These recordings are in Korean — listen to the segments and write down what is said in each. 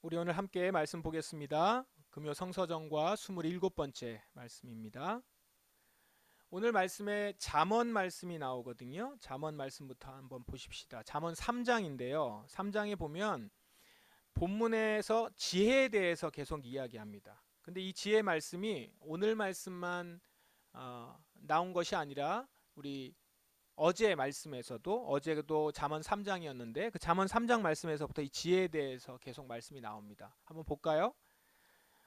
우리 오늘 함께 말씀 보겠습니다. 금요 성서정과 27번째 말씀입니다. 오늘 말씀에 잠언 말씀이 나오거든요. 잠언 말씀부터 한번 보십시다. 잠언 3장인데요. 3장에 보면 본문에서 지혜에 대해서 계속 이야기합니다. 근데 이 지혜 말씀이 오늘 말씀만 나온 것이 아니라 우리 어제 말씀에서도 어제도 잠언 3장이었는데 그 잠언 3장 말씀에서부터 이 지혜에 대해서 계속 말씀이 나옵니다. 한번 볼까요?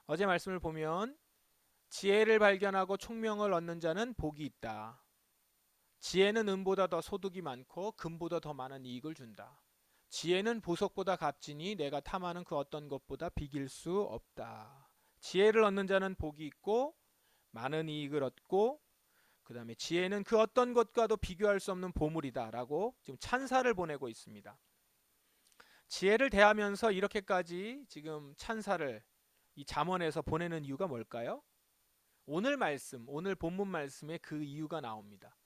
어제 말씀을 보면 지혜를 발견하고 총명을 얻는 자는 복이 있다. 지혜는 은보다 더 소득이 많고 금보다 더 많은 이익을 준다. 지혜는 보석보다 값지니 내가 탐하는 그 어떤 것보다 비길 수 없다. 지혜를 얻는 자는 복이 있고 많은 이익을 얻고 그 다음에 지혜는 그 어떤 것과도 비교할 수 없는 보물이다 라고 지금 찬사를 보내고 있습니다. 지혜를 대하면서 이렇게까지 지금 찬사를 이 잠언에서 보내는 이유가 뭘까요? 오늘 말씀, 오늘 본문 말씀에 그 이유가 나옵니다.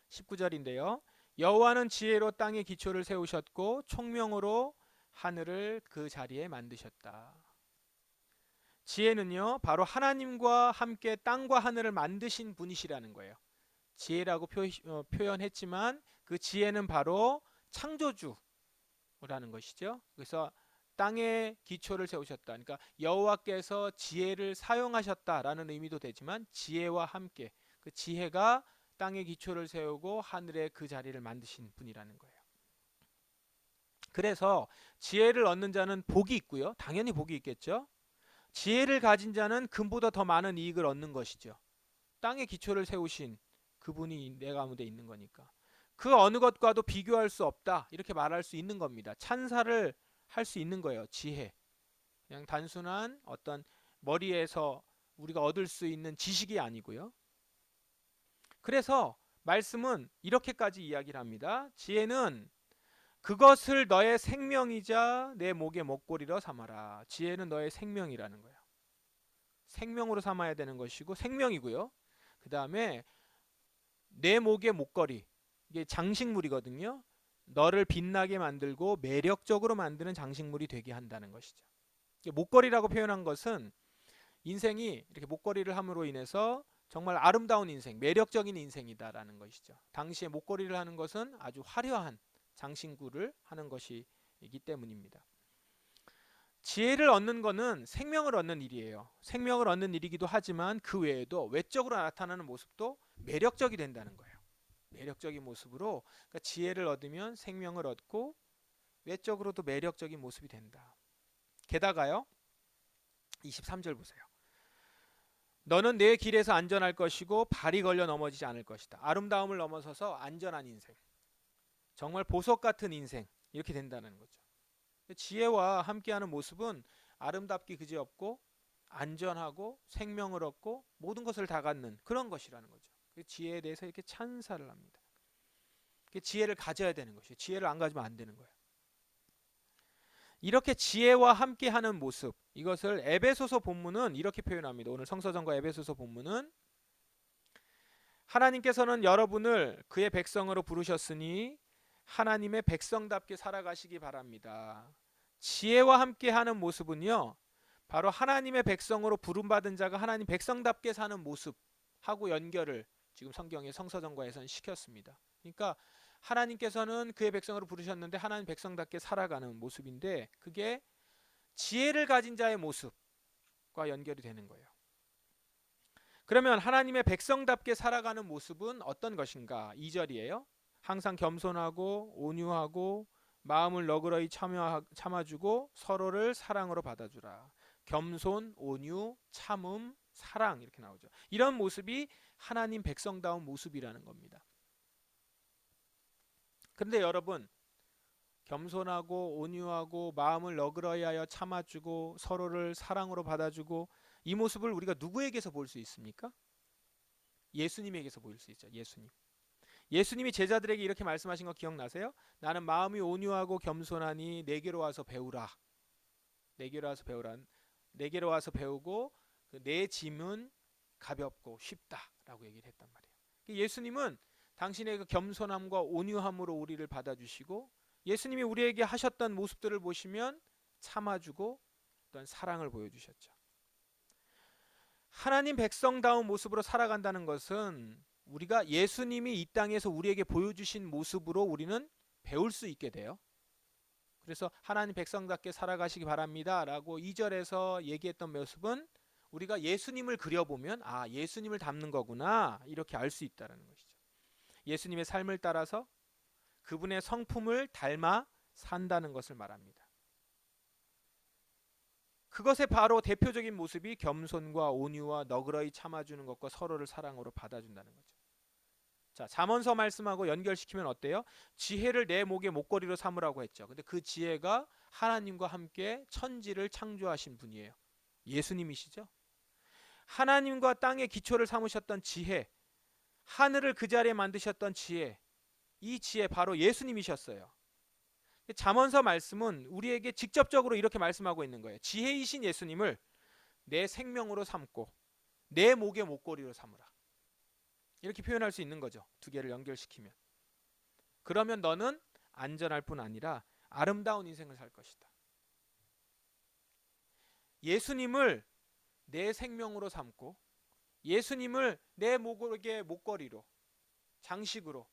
19절인데요. 여호와는 지혜로 땅의 기초를 세우셨고 총명으로 하늘을 그 자리에 만드셨다. 지혜는요, 바로 하나님과 함께 땅과 하늘을 만드신 분이시라는 거예요. 지혜라고 표현했지만 그 지혜는 바로 창조주라는 것이죠. 그래서 땅의 기초를 세우셨다. 그러니까 여호와께서 지혜를 사용하셨다라는 의미도 되지만 지혜와 함께 그 지혜가 땅의 기초를 세우고 하늘의 그 자리를 만드신 분이라는 거예요. 그래서 지혜를 얻는 자는 복이 있고요. 당연히 복이 있겠죠. 지혜를 가진 자는 금보다 더 많은 이익을 얻는 것이죠. 땅의 기초를 세우신 그분이 내 가운데 있는 거니까. 그 어느 것과도 비교할 수 없다. 이렇게 말할 수 있는 겁니다. 찬사를 할 수 있는 거예요. 지혜. 그냥 단순한 어떤 머리에서 우리가 얻을 수 있는 지식이 아니고요. 그래서 말씀은 이렇게까지 이야기를 합니다. 지혜는 그것을 너의 생명이자 내 목의 목걸이로 삼아라. 지혜는 너의 생명이라는 거예요. 생명으로 삼아야 되는 것이고 생명이고요. 그 다음에 내 목의 목걸이, 이게 장식물이거든요. 너를 빛나게 만들고 매력적으로 만드는 장식물이 되게 한다는 것이죠. 목걸이라고 표현한 것은 인생이 이렇게 목걸이를 함으로 인해서 정말 아름다운 인생, 매력적인 인생이다라는 것이죠. 당시에 목걸이를 하는 것은 아주 화려한 장신구를 하는 것이기 때문입니다. 지혜를 얻는 것은 생명을 얻는 일이에요. 생명을 얻는 일이기도 하지만 그 외에도 외적으로 나타나는 모습도 매력적이 된다는 거예요. 매력적인 모습으로, 그러니까 지혜를 얻으면 생명을 얻고 외적으로도 매력적인 모습이 된다. 게다가요, 23절 보세요. 너는 내 길에서 안전할 것이고 발이 걸려 넘어지지 않을 것이다. 아름다움을 넘어서서 안전한 인생, 정말 보석 같은 인생, 이렇게 된다는 거죠. 지혜와 함께하는 모습은 아름답기 그지없고 안전하고 생명을 얻고 모든 것을 다 갖는 그런 것이라는 거죠. 지혜에 대해서 이렇게 찬사를 합니다. 지혜를 가져야 되는 것이에요. 지혜를 안 가지면 안 되는 거예요. 이렇게 지혜와 함께하는 모습, 이것을 에베소서 본문은 이렇게 표현합니다. 오늘 성서정과 에베소서 본문은 하나님께서는 여러분을 그의 백성으로 부르셨으니 하나님의 백성답게 살아가시기 바랍니다. 지혜와 함께하는 모습은요, 바로 하나님의 백성으로 부름받은 자가 하나님 백성답게 사는 모습하고 연결을 지금 성경의 성서정과에서는 시켰습니다. 그러니까 하나님께서는 그의 백성으로 부르셨는데 하나님 백성답게 살아가는 모습인데 그게 지혜를 가진 자의 모습과 연결이 되는 거예요. 그러면 하나님의 백성답게 살아가는 모습은 어떤 것인가? 2절이에요. 항상 겸손하고 온유하고 마음을 너그러이 참아주고 서로를 사랑으로 받아주라. 겸손, 온유, 참음, 사랑 이렇게 나오죠. 이런 모습이 하나님 백성다운 모습이라는 겁니다. 그런데 여러분, 겸손하고 온유하고 마음을 너그러이 하여 참아주고 서로를 사랑으로 받아주고 이 모습을 우리가 누구에게서 볼 수 있습니까? 예수님에게서 볼 수 있죠. 예수님이 제자들에게 이렇게 말씀하신 거 기억나세요? 나는 마음이 온유하고 겸손하니 내게로 와서 배우라. 내게로 와서 배우라. 내게로 와서 배우고 내 짐은 가볍고 쉽다라고 얘기를 했단 말이에요. 예수님은 당신의 그 겸손함과 온유함으로 우리를 받아주시고 예수님이 우리에게 하셨던 모습들을 보시면 참아주고 어떤 사랑을 보여주셨죠. 하나님 백성다운 모습으로 살아간다는 것은 우리가 예수님이 이 땅에서 우리에게 보여주신 모습으로 우리는 배울 수 있게 돼요. 그래서 하나님 백성답게 살아가시기 바랍니다 라고 2절에서 얘기했던 모습은 우리가 예수님을 그려보면 아, 예수님을 닮는 거구나 이렇게 알 수 있다는 것이죠. 예수님의 삶을 따라서 그분의 성품을 닮아 산다는 것을 말합니다. 그것의 바로 대표적인 모습이 겸손과 온유와 너그러이 참아주는 것과 서로를 사랑으로 받아준다는 거죠. 자, 잠언서 말씀하고 연결시키면 어때요? 지혜를 내 목의 목걸이로 삼으라고 했죠. 근데 그 지혜가 하나님과 함께 천지를 창조하신 분이에요. 예수님이시죠. 하나님과 땅의 기초를 삼으셨던 지혜, 하늘을 그 자리에 만드셨던 지혜, 이 지혜 바로 예수님이셨어요. 잠언서 말씀은 우리에게 직접적으로 이렇게 말씀하고 있는 거예요. 지혜이신 예수님을 내 생명으로 삼고 내 목의 목걸이로 삼으라. 이렇게 표현할 수 있는 거죠. 두 개를 연결시키면. 그러면 너는 안전할 뿐 아니라 아름다운 인생을 살 것이다. 예수님을 내 생명으로 삼고 예수님을 내 목의 목걸이로, 장식으로,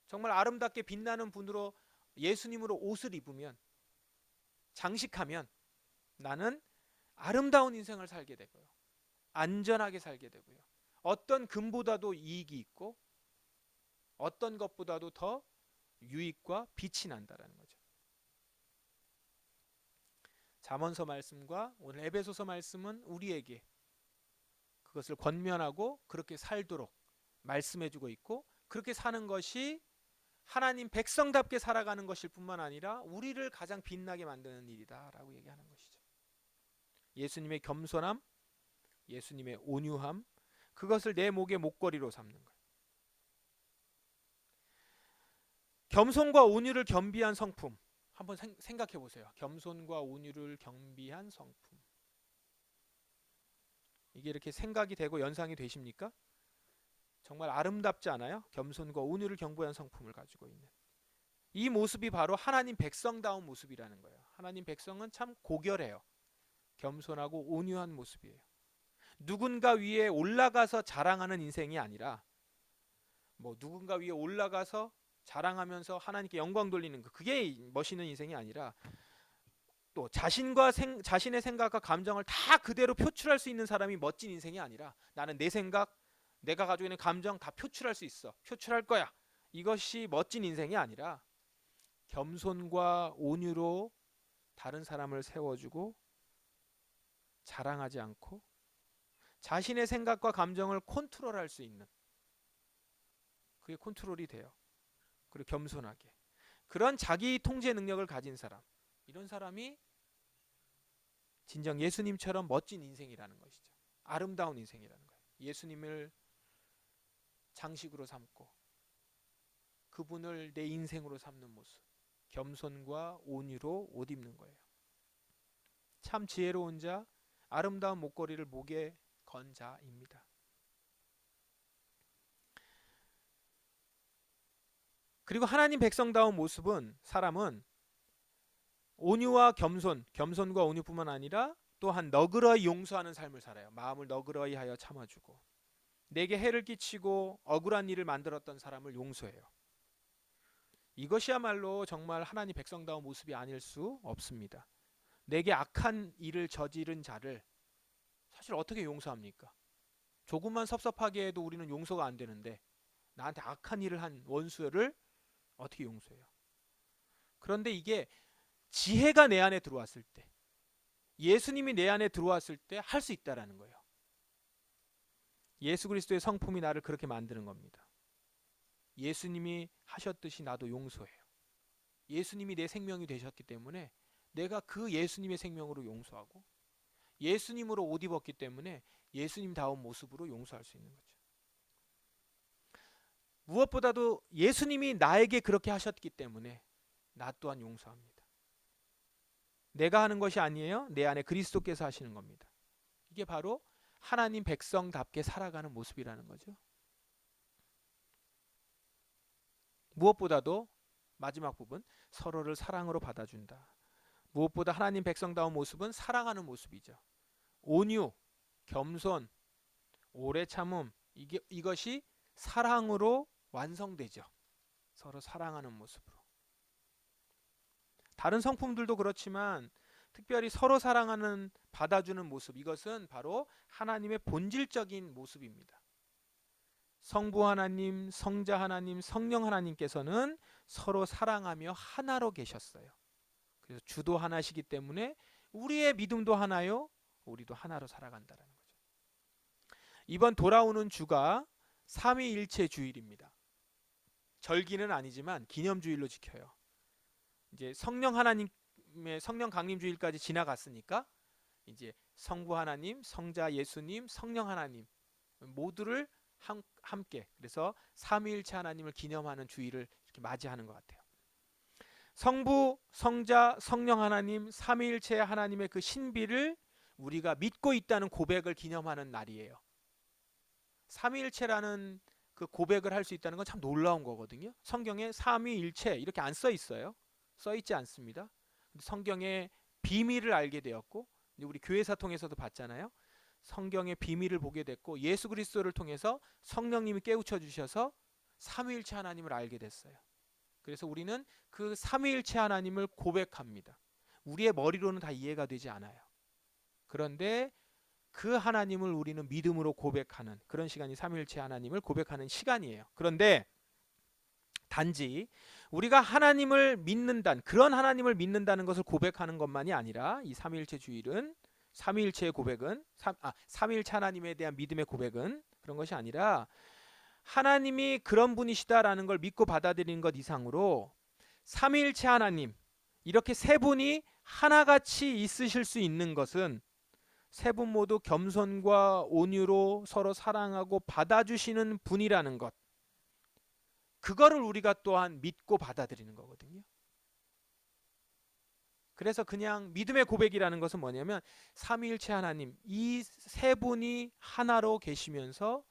정말 아름답게 빛나는 분으로 예수님으로 옷을 입으면, 장식하면 나는 아름다운 인생을 살게 되고요. 안전하게 살게 되고요. 어떤 금보다도 이익이 있고 어떤 것보다도 더 유익과 빛이 난다라는 거죠. 잠언서 말씀과 오늘 에베소서 말씀은 우리에게 그것을 권면하고 그렇게 살도록 말씀해주고 있고, 그렇게 사는 것이 하나님 백성답게 살아가는 것일 뿐만 아니라 우리를 가장 빛나게 만드는 일이다라고 얘기하는 것이죠. 예수님의 겸손함, 예수님의 온유함, 그것을 내 목의 목걸이로 삼는 거예요. 겸손과 온유를 겸비한 성품, 한번 생각해 보세요. 겸손과 온유를 겸비한 성품. 이게 이렇게 생각이 되고 연상이 되십니까? 정말 아름답지 않아요? 겸손과 온유를 겸비한 성품을 가지고 있는 이 모습이 바로 하나님 백성다운 모습이라는 거예요. 하나님 백성은 참 고결해요. 겸손하고 온유한 모습이에요. 누군가 위에 올라가서 자랑하는 인생이 아니라 누군가 위에 올라가서 자랑하면서 하나님께 영광 돌리는 거, 그게 멋있는 인생이 아니라 또 자신의 생각과 감정을 다 그대로 표출할 수 있는 사람이 멋진 인생이 아니라 나는 내 생각, 내가 가지고 있는 감정 다 표출할 수 있어, 표출할 거야, 이것이 멋진 인생이 아니라 겸손과 온유로 다른 사람을 세워주고 자랑하지 않고 자신의 생각과 감정을 컨트롤할 수 있는, 그게 컨트롤이 돼요. 그리고 겸손하게 그런 자기 통제 능력을 가진 사람, 이런 사람이 진정 예수님처럼 멋진 인생이라는 것이죠. 아름다운 인생이라는 거예요. 예수님을 장식으로 삼고 그분을 내 인생으로 삼는 모습, 겸손과 온유로 옷 입는 거예요. 참 지혜로운 자, 아름다운 목걸이를 목에 건 자입니다. 그리고 하나님 백성다운 모습은, 사람은 온유와 겸손과 온유뿐만 아니라 또한 너그러이 용서하는 삶을 살아요. 마음을 너그러이 하여 참아주고 내게 해를 끼치고 억울한 일을 만들었던 사람을 용서해요. 이것이야말로 정말 하나님 백성다운 모습이 아닐 수 없습니다. 내게 악한 일을 저지른 자를 사실 어떻게 용서합니까? 조금만 섭섭하게 해도 우리는 용서가 안 되는데 나한테 악한 일을 한 원수를 어떻게 용서해요? 그런데 이게 지혜가 내 안에 들어왔을 때, 예수님이 내 안에 들어왔을 때 할 수 있다라는 거예요. 예수 그리스도의 성품이 나를 그렇게 만드는 겁니다. 예수님이 하셨듯이 나도 용서해요. 예수님이 내 생명이 되셨기 때문에 내가 그 예수님의 생명으로 용서하고, 예수님으로 옷 입었기 때문에 예수님다운 모습으로 용서할 수 있는 거죠. 무엇보다도 예수님이 나에게 그렇게 하셨기 때문에 나 또한 용서합니다. 내가 하는 것이 아니에요. 내 안에 그리스도께서 하시는 겁니다. 이게 바로 하나님 백성답게 살아가는 모습이라는 거죠. 무엇보다도 마지막 부분, 서로를 사랑으로 받아준다. 무엇보다 하나님 백성다운 모습은 사랑하는 모습이죠. 온유, 겸손, 오래 참음, 이것이 사랑으로 완성되죠. 서로 사랑하는 모습으로. 다른 성품들도 그렇지만 특별히 서로 사랑하는, 받아주는 모습, 이것은 바로 하나님의 본질적인 모습입니다. 성부 하나님, 성자 하나님, 성령 하나님께서는 서로 사랑하며 하나로 계셨어요. 그래서 주도 하나시기 때문에 우리의 믿음도 하나요, 우리도 하나로 살아간다는 거죠. 이번 돌아오는 주가 삼위일체 주일입니다. 절기는 아니지만 기념주일로 지켜요. 이제 성령 하나님의 성령 강림 주일까지 지나갔으니까 이제 성부 하나님, 성자 예수님, 성령 하나님 모두를 함께, 그래서 삼위일체 하나님을 기념하는 주일을 이렇게 맞이하는 것 같아요. 성부, 성자, 성령 하나님, 삼위일체 하나님의 그 신비를 우리가 믿고 있다는 고백을 기념하는 날이에요. 삼위일체라는 그 고백을 할 수 있다는 건 참 놀라운 거거든요. 성경에 삼위일체 이렇게 안 써 있어요. 써 있지 않습니다. 성경의 비밀을 알게 되었고, 우리 교회사 통해서도 봤잖아요. 성경의 비밀을 보게 됐고, 예수 그리스도를 통해서 성령님이 깨우쳐 주셔서 삼위일체 하나님을 알게 됐어요. 그래서 우리는 그 삼위일체 하나님을 고백합니다. 우리의 머리로는 다 이해가 되지 않아요. 그런데 그 하나님을 우리는 믿음으로 고백하는 그런 시간이 삼위일체 하나님을 고백하는 시간이에요. 그런데 단지 우리가 하나님을 믿는다는, 그런 하나님을 믿는다는 것을 고백하는 것만이 아니라, 이 삼위일체 주일은, 삼위일체의 고백은, 삼위일체 하나님에 대한 믿음의 고백은 그런 것이 아니라 하나님이 그런 분이시다라는 걸 믿고 받아들이는 것 이상으로 삼위일체 하나님, 이렇게 세 분이 하나같이 있으실 수 있는 것은 세 분 모두 겸손과 온유로 서로 사랑하고 받아주시는 분이라는 것, 그거를 우리가 또한 믿고 받아들이는 거거든요. 그래서 그냥 믿음의 고백이라는 것은 뭐냐면 삼위일체 하나님, 이 세 분이 하나로 계시면서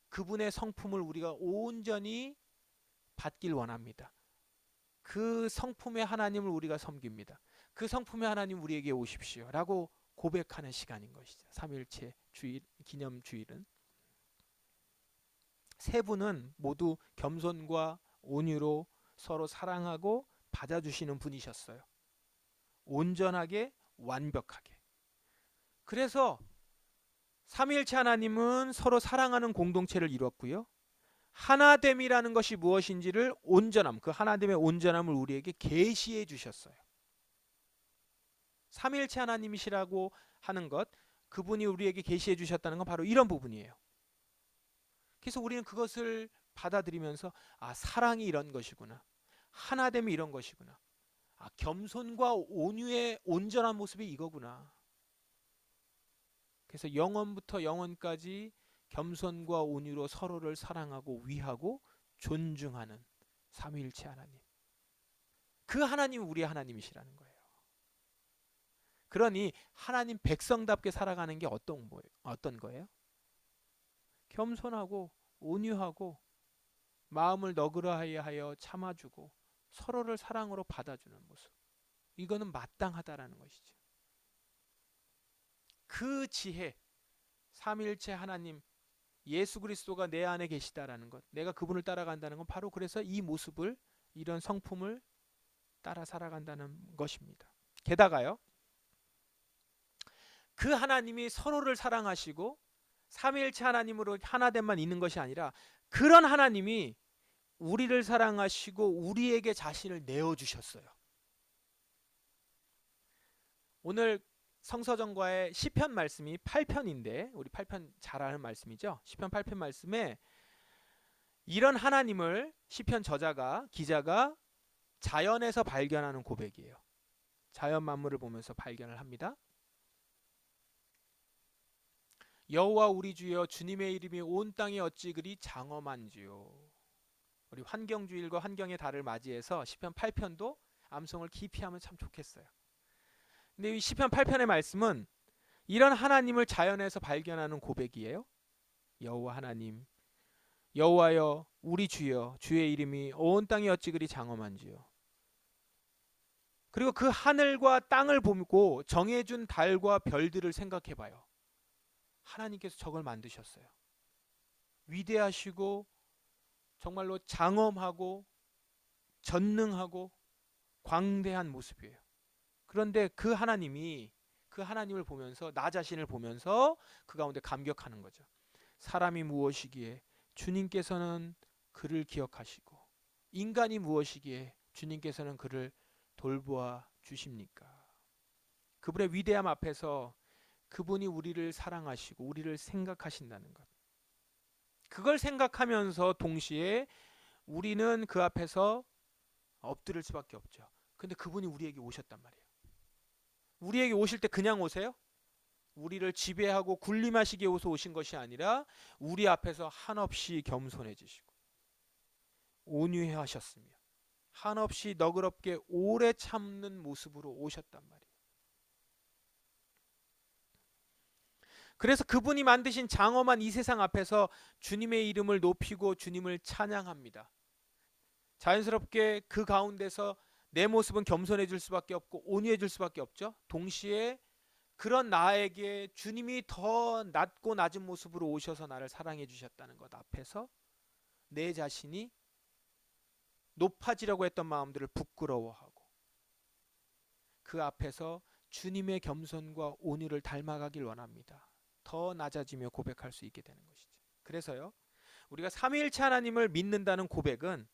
그분의 성품을 우리가 온전히 받길 원합니다. 그 성품의 하나님을 우리가 섬깁니다. 그 성품의 하나님 우리에게 오십시오 라고 고백하는 시간인 것이죠. 삼위일체 주일, 기념 주일은 세 분은 모두 겸손과 온유로 서로 사랑하고 받아주시는 분이셨어요. 온전하게, 완벽하게. 그래서 삼위일체 하나님은 서로 사랑하는 공동체를 이뤘고요. 하나됨이라는 것이 무엇인지를 온전함, 그 하나됨의 온전함을 우리에게 계시해 주셨어요. 삼위일체 하나님이시라고 하는 것, 그분이 우리에게 계시해 주셨다는 건 바로 이런 부분이에요. 그래서 우리는 그것을 받아들이면서 사랑이 이런 것이구나, 하나됨이 이런 것이구나, 겸손과 온유의 온전한 모습이 이거구나. 그래서 영원부터 영원까지 겸손과 온유로 서로를 사랑하고 위하고 존중하는 삼위일체 하나님, 그 하나님이 우리 하나님이시라는 거예요. 그러니 하나님 백성답게 살아가는 게 어떤 거예요? 겸손하고 온유하고 마음을 너그러하여 참아주고 서로를 사랑으로 받아주는 모습, 이거는 마땅하다라는 것이죠. 그 지혜, 삼위일체 하나님 예수 그리스도가 내 안에 계시다라는 것, 내가 그분을 따라간다는 건 바로 그래서 이 모습을, 이런 성품을 따라 살아간다는 것입니다. 게다가요, 그 하나님이 서로를 사랑하시고 삼위일체 하나님으로 하나됨만 있는 것이 아니라 그런 하나님이 우리를 사랑하시고 우리에게 자신을 내어주셨어요. 오늘 성서정과의 시편 말씀이 8편인데, 우리 8편 잘 아는 말씀이죠. 시편 8편 말씀에 이런 하나님을 시편 저자가, 기자가 자연에서 발견하는 고백이에요. 자연 만물을 보면서 발견을 합니다. 여호와 우리 주여, 주님의 이름이 온 땅에 어찌 그리 장엄한지요. 우리 환경주일과 환경의 달을 맞이해서 시편 8편도 암송을 깊이 하면 참 좋겠어요. 근데 이 시편 8편의 말씀은 이런 하나님을 자연에서 발견하는 고백이에요. 여호와 하나님, 여호와여 우리 주여, 주의 이름이 온 땅에 어찌 그리 장엄한지요. 그리고 그 하늘과 땅을 보고 정해준 달과 별들을 생각해 봐요. 하나님께서 저걸 만드셨어요. 위대하시고 정말로 장엄하고 전능하고 광대한 모습이에요. 그런데 그 하나님이 그 하나님을 보면서 나 자신을 보면서 그 가운데 감격하는 거죠. 사람이 무엇이기에 주님께서는 그를 기억하시고 인간이 무엇이기에 주님께서는 그를 돌보아 주십니까? 그분의 위대함 앞에서 그분이 우리를 사랑하시고 우리를 생각하신다는 것. 그걸 생각하면서 동시에 우리는 그 앞에서 엎드릴 수밖에 없죠. 근데 그분이 우리에게 오셨단 말이에요. 우리에게 오실 때 그냥 오세요? 우리를 지배하고 군림하시기 위해서 오신 것이 아니라 우리 앞에서 한없이 겸손해지시고 온유해 하셨으며 한없이 너그럽게 오래 참는 모습으로 오셨단 말이에요. 그래서 그분이 만드신 장엄한 이 세상 앞에서 주님의 이름을 높이고 주님을 찬양합니다. 자연스럽게 그 가운데서 내 모습은 겸손해질 수밖에 없고 온유해질 수밖에 없죠. 동시에 그런 나에게 주님이 더 낮고 낮은 모습으로 오셔서 나를 사랑해 주셨다는 것 앞에서 내 자신이 높아지려고 했던 마음들을 부끄러워하고 그 앞에서 주님의 겸손과 온유를 닮아가길 원합니다. 더 낮아지며 고백할 수 있게 되는 것이죠. 그래서요, 우리가 삼위일체 하나님을 믿는다는 고백은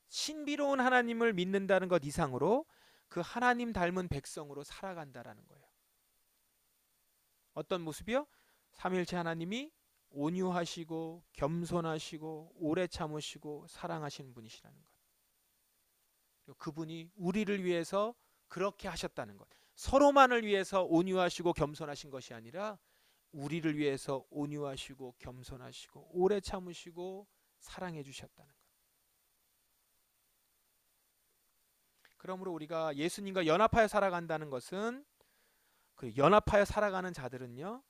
신비로운 하나님을 믿는다는 것 이상으로 그 하나님 닮은 백성으로 살아간다라는 거예요. 어떤 모습이요? 삼위일체 하나님이 온유하시고 겸손하시고 오래 참으시고 사랑하시는 분이시라는 것. 그분이 우리를 위해서 그렇게 하셨다는 것. 서로만을 위해서 온유하시고 겸손하신 것이 아니라 우리를 위해서 온유하시고 겸손하시고 오래 참으시고 사랑해 주셨다는 것. 그러므로 우리가 예수님과 연합하여 살아간다는 것은 그 연합하여 살아가는 자들은요,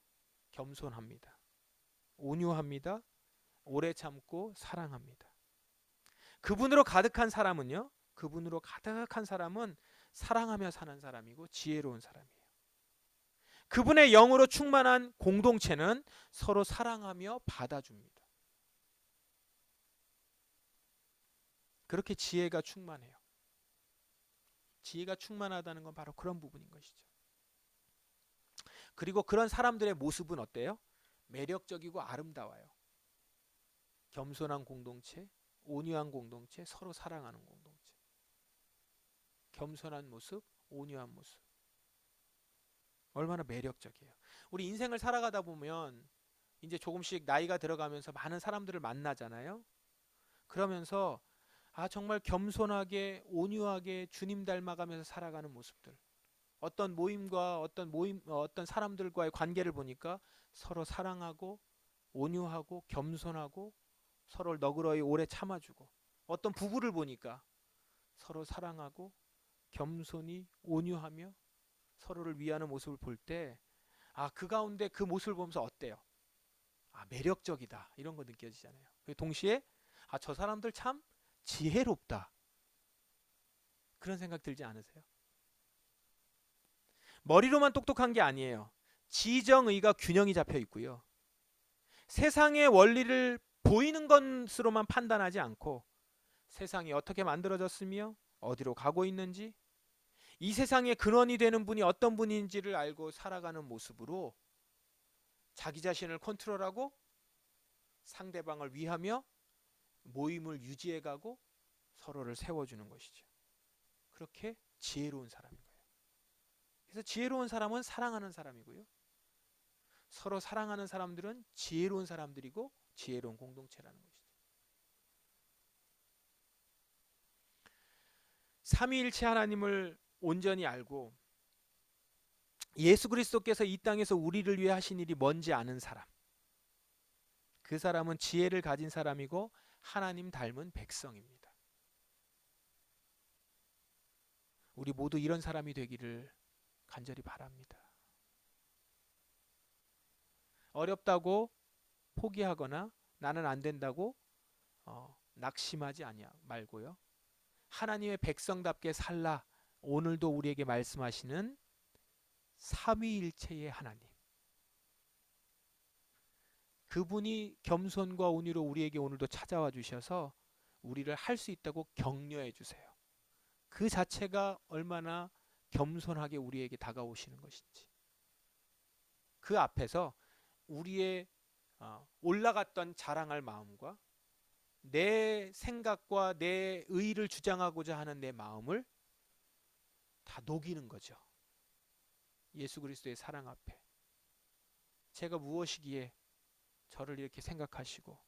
겸손합니다. 온유합니다. 오래 참고 사랑합니다. 그분으로 가득한 사람은요, 그분으로 가득한 사람은 사랑하며 사는 사람이고 지혜로운 사람이에요. 그분의 영으로 충만한 공동체는 서로 사랑하며 받아줍니다. 그렇게 지혜가 충만해요. 지혜가 충만하다는 건 바로 그런 부분인 것이죠. 그리고 그런 사람들의 모습은 어때요? 매력적이고 아름다워요. 겸손한 공동체, 온유한 공동체, 서로 사랑하는 공동체. 겸손한 모습, 온유한 모습. 얼마나 매력적이에요. 우리 인생을 살아가다 보면 이제 조금씩 나이가 들어가면서 많은 사람들을 만나잖아요. 그러면서 정말 겸손하게 온유하게 주님 닮아가면서 살아가는 모습들. 어떤 모임과 어떤 사람들과의 관계를 보니까 서로 사랑하고 온유하고 겸손하고 서로를 너그러이 오래 참아주고, 어떤 부부를 보니까 서로 사랑하고 겸손히 온유하며 서로를 위하는 모습을 볼 때 그 가운데 그 모습을 보면서 어때요? 매력적이다 이런 거 느껴지잖아요. 동시에 저 사람들 참 지혜롭다 그런 생각 들지 않으세요? 머리로만 똑똑한 게 아니에요. 지정의가 균형이 잡혀 있고요. 세상의 원리를 보이는 것으로만 판단하지 않고 세상이 어떻게 만들어졌으며 어디로 가고 있는지, 이 세상의 근원이 되는 분이 어떤 분인지를 알고 살아가는 모습으로 자기 자신을 컨트롤하고 상대방을 위하며 모임을 유지해가고 서로를 세워주는 것이죠. 그렇게 지혜로운 사람인 거예요. 그래서 지혜로운 사람은 사랑하는 사람이고요. 서로 사랑하는 사람들은 지혜로운 사람들이고 지혜로운 공동체라는 것이죠. 삼위일체 하나님을 온전히 알고 예수 그리스도께서 이 땅에서 우리를 위해 하신 일이 뭔지 아는 사람, 그 사람은 지혜를 가진 사람이고 하나님 닮은 백성입니다. 우리 모두 이런 사람이 되기를 간절히 바랍니다. 어렵다고 포기하거나 나는 안 된다고 낙심하지 말고요. 하나님의 백성답게 살라, 오늘도 우리에게 말씀하시는 삼위일체의 하나님, 그분이 겸손과 온유로 우리에게 오늘도 찾아와 주셔서 우리를 할 수 있다고 격려해 주세요. 그 자체가 얼마나 겸손하게 우리에게 다가오시는 것인지, 그 앞에서 우리의 올라갔던 자랑할 마음과 내 생각과 내 의의를 주장하고자 하는 내 마음을 다 녹이는 거죠. 예수 그리스도의 사랑 앞에 제가 무엇이기에 저를 이렇게 생각하시고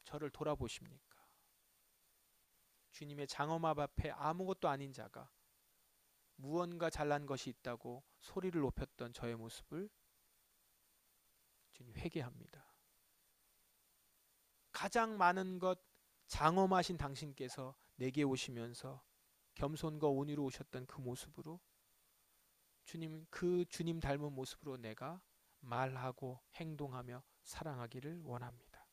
저를 돌아보십니까? 주님의 장엄함 앞에 아무것도 아닌 자가 무언가 잘난 것이 있다고 소리를 높였던 저의 모습을 주님 회개합니다. 가장 많은 것 장엄하신 당신께서 내게 오시면서 겸손과 온유로 오셨던 그 모습으로 주님, 그 주님 닮은 모습으로 내가 말하고 행동하며 사랑하기를 원합니다.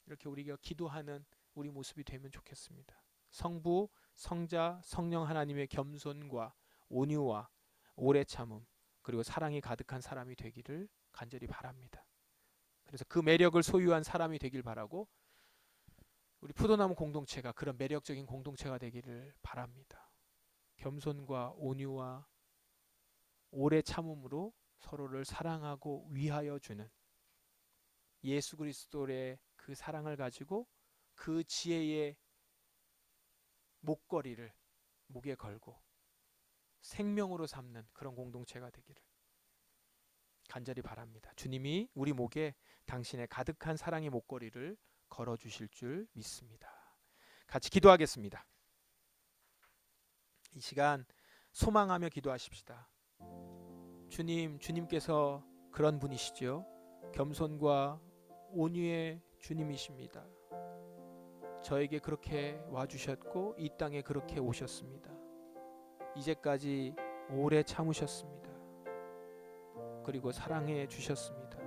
이렇게 우리가 기도하는 우리 모습이 되면 좋겠습니다. 성부, 성자, 성령 하나님의 겸손과 온유와 오래 참음, 그리고 사랑이 가득한 사람이 되기를 간절히 바랍니다. 그래서 그 매력을 소유한 사람이 되길 바라고 우리 푸도나무 공동체가 그런 매력적인 공동체가 되기를 바랍니다. 겸손과 온유와 오래 참음으로 서로를 사랑하고 위하여 주는 예수 그리스도의 그 사랑을 가지고 그 지혜의 목걸이를 목에 걸고 생명으로 삼는 그런 공동체가 되기를 간절히 바랍니다. 주님이 우리 목에 당신의 가득한 사랑의 목걸이를 걸어주실 줄 믿습니다. 같이 기도하겠습니다. 이 시간 소망하며 기도하십시다. 주님, 주님께서 그런 분이시죠. 겸손과 온유의 주님이십니다. 저에게 그렇게 와주셨고 이 땅에 그렇게 오셨습니다. 이제까지 오래 참으셨습니다. 그리고 사랑해 주셨습니다.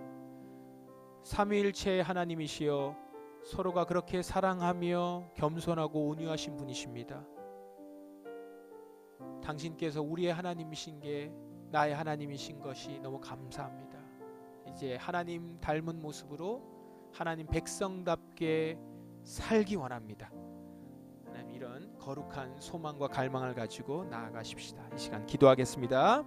삼위일체의 하나님이시여 서로가 그렇게 사랑하며 겸손하고 온유하신 분이십니다. 당신께서 우리의 하나님이신 게 나의 하나님이신 것이 너무 감사합니다. 이제 하나님 닮은 모습으로 하나님 백성답게 살기 원합니다. 하나님 이런 거룩한 소망과 갈망을 가지고 나아가십시다. 이 시간 기도하겠습니다.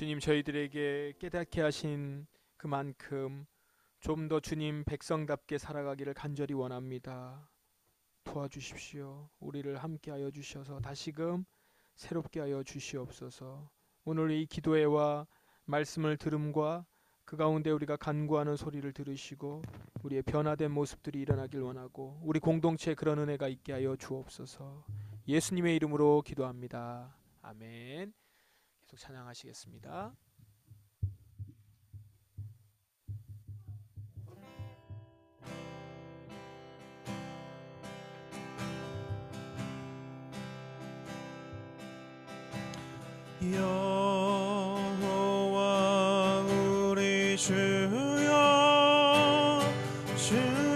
주님, 저희들에게 깨닫게 하신 그만큼 좀 더 주님 백성답게 살아가기를 간절히 원합니다. 도와주십시오. 우리를 함께하여 주셔서 다시금 새롭게 하여 주시옵소서. 오늘 이 기도회와 말씀을 들음과 그 가운데 우리가 간구하는 소리를 들으시고 우리의 변화된 모습들이 일어나길 원하고 우리 공동체에 그런 은혜가 있게 하여 주옵소서. 예수님의 이름으로 기도합니다. 아멘. 계속 찬양하시겠습니다. 여호와 우리 주여 주